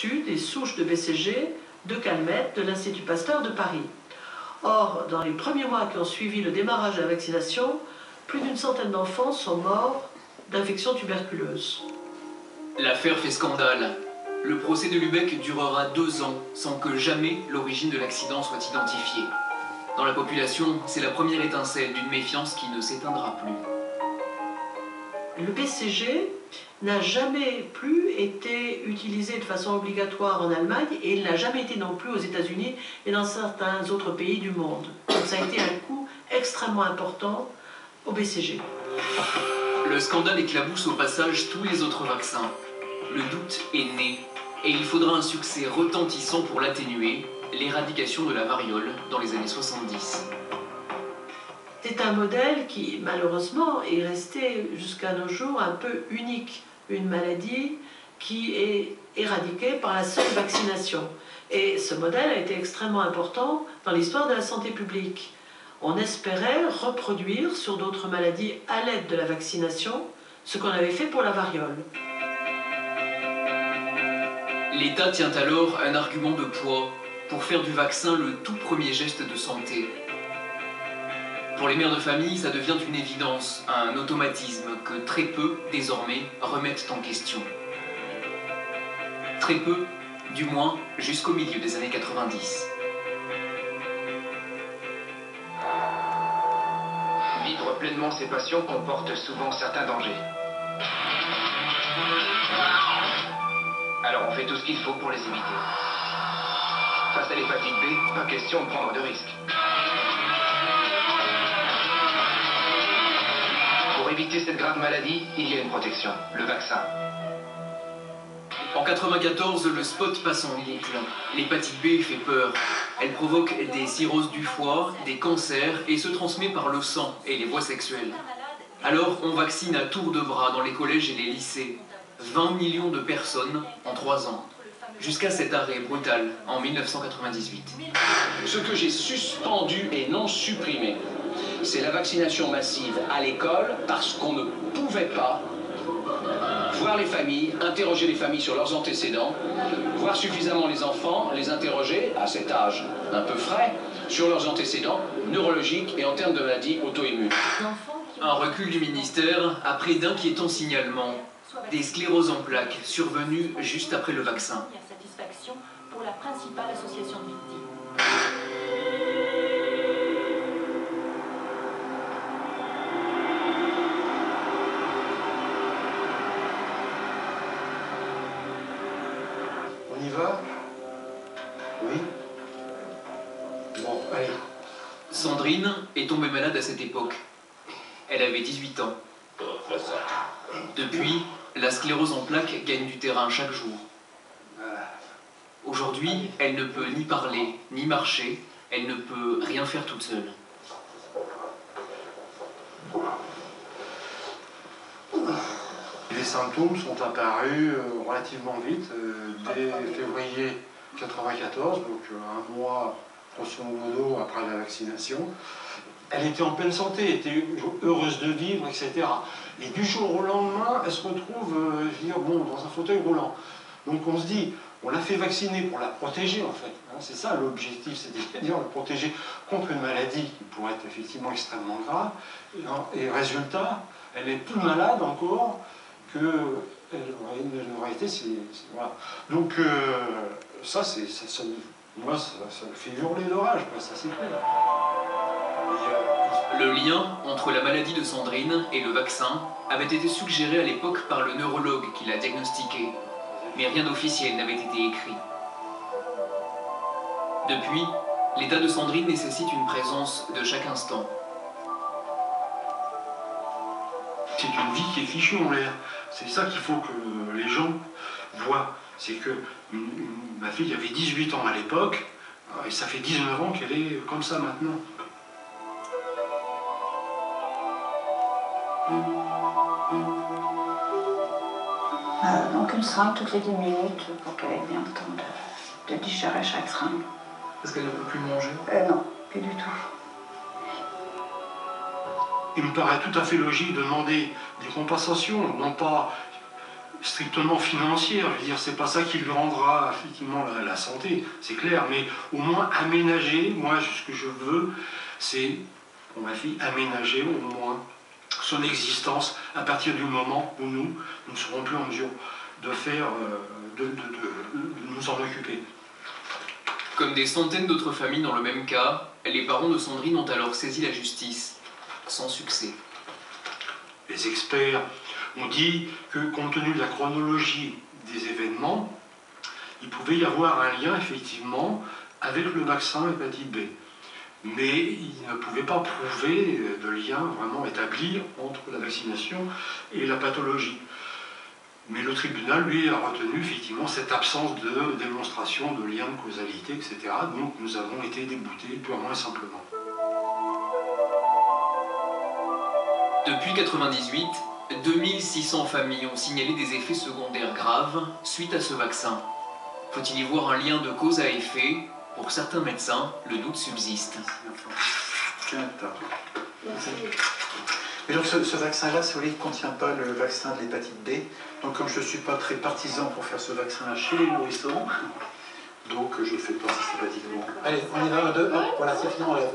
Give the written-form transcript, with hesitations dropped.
reçu des souches de BCG, de calmette, de l'Institut Pasteur de Paris. Or, dans les premiers mois qui ont suivi le démarrage de la vaccination, plus d'une centaine d'enfants sont morts d'infections tuberculeuses. L'affaire fait scandale. Le procès de Lübeck durera 2 ans sans que jamais l'origine de l'accident soit identifiée. Dans la population, c'est la première étincelle d'une méfiance qui ne s'éteindra plus. Le BCG n'a jamais plus été utilisé de façon obligatoire en Allemagne et il n'a jamais été non plus aux États-Unis et dans certains autres pays du monde. Donc ça a été un coût extrêmement important au BCG. Le scandale éclabousse au passage tous les autres vaccins. Le doute est né et il faudra un succès retentissant pour l'atténuer, l'éradication de la variole dans les années 70. C'est un modèle qui, malheureusement, est resté jusqu'à nos jours un peu unique. Une maladie qui est éradiquée par la seule vaccination. Et ce modèle a été extrêmement important dans l'histoire de la santé publique. On espérait reproduire sur d'autres maladies à l'aide de la vaccination ce qu'on avait fait pour la variole. L'État tient alors un argument de poids pour faire du vaccin le tout premier geste de santé. Pour les mères de famille, ça devient une évidence, un automatisme que très peu, désormais, remettent en question. Très peu, du moins jusqu'au milieu des années 90. Vivre pleinement ses passions comporte souvent certains dangers. Alors on fait tout ce qu'il faut pour les éviter. Face à l'hépatite B, pas question de prendre de risques. Pour éviter cette grave maladie, il y a une protection, le vaccin. En 94, le spot passe en boucle. L'hépatite B fait peur. Elle provoque des cirrhoses du foie, des cancers et se transmet par le sang et les voies sexuelles. Alors on vaccine à tour de bras dans les collèges et les lycées. 20 millions de personnes en 3 ans. Jusqu'à cet arrêt brutal en 1998. Ce que j'ai suspendu et non supprimé, c'est la vaccination massive à l'école parce qu'on ne pouvait pas voir les familles, interroger les familles sur leurs antécédents, voir suffisamment les enfants, les interroger, à cet âge un peu frais, sur leurs antécédents neurologiques et en termes de maladies auto-immunes. Un recul du ministère après d'inquiétants signalements. Des scléroses en plaques survenues juste après le vaccin. Pour la principale association de victimes. On y va? Oui? Bon, allez. Sandrine est tombée malade à cette époque. Elle avait 18 ans. Depuis, la sclérose en plaques gagne du terrain chaque jour. Aujourd'hui, elle ne peut ni parler, ni marcher, elle ne peut rien faire toute seule. Les symptômes sont apparus relativement vite, dès février 1994, donc un mois grosso modo après la vaccination. Elle était en pleine santé, elle était heureuse de vivre, etc. Et du jour au lendemain, elle se retrouve dans un fauteuil roulant. Donc on se dit, on l'a fait vacciner pour la protéger en fait. Hein, c'est ça l'objectif, c'est-à-dire la protéger contre une maladie qui pourrait être effectivement extrêmement grave. Et résultat, elle est plus malade encore qu'elle n'aurait été. Voilà. Donc ça, moi, ça me fait hurler d'orage, ça c'est clair. Le lien entre la maladie de Sandrine et le vaccin avait été suggéré à l'époque par le neurologue qui l'a diagnostiqué. Mais rien d'officiel n'avait été écrit. Depuis, l'état de Sandrine nécessite une présence de chaque instant. C'est une vie qui est fichue en l'air. C'est ça qu'il faut que les gens voient. C'est que ma fille avait 18 ans à l'époque, et ça fait 19 ans qu'elle est comme ça maintenant. Donc une seringue toutes les 10 minutes pour qu'elle ait bien le temps de digérer chaque seringue. Est-ce qu'elle ne peut plus manger? Non, plus du tout. Il me paraît tout à fait logique de demander des compensations, non pas strictement financière. Je veux dire, c'est pas ça qui lui rendra effectivement la santé, c'est clair, mais au moins aménager, moi ce que je veux, c'est, pour ma fille, aménager au moins son existence à partir du moment où nous ne serons plus en mesure de faire, de nous en occuper. Comme des centaines d'autres familles dans le même cas, les parents de Sandrine ont alors saisi la justice, sans succès. Les experts ont dit que, compte tenu de la chronologie des événements, il pouvait y avoir un lien, effectivement, avec le vaccin hépatite B. Mais ils ne pouvaient pas prouver de lien vraiment établi entre la vaccination et la pathologie. Mais le tribunal, lui, a retenu, effectivement, cette absence de démonstration de lien de causalité, etc. Donc nous avons été déboutés, purement et simplement. Depuis 1998, 2600 familles ont signalé des effets secondaires graves suite à ce vaccin. Faut-il y voir un lien de cause à effet? Pour certains médecins, le doute subsiste. Et donc ce vaccin-là, si vous voulez, il ne contient pas le vaccin de l'hépatite B. Donc comme je ne suis pas très partisan pour faire ce vaccin chez les nourrissons, donc je ne le fais pas systématiquement. Allez, on y va, 1, 2, hop, voilà, c'est fini, on lève.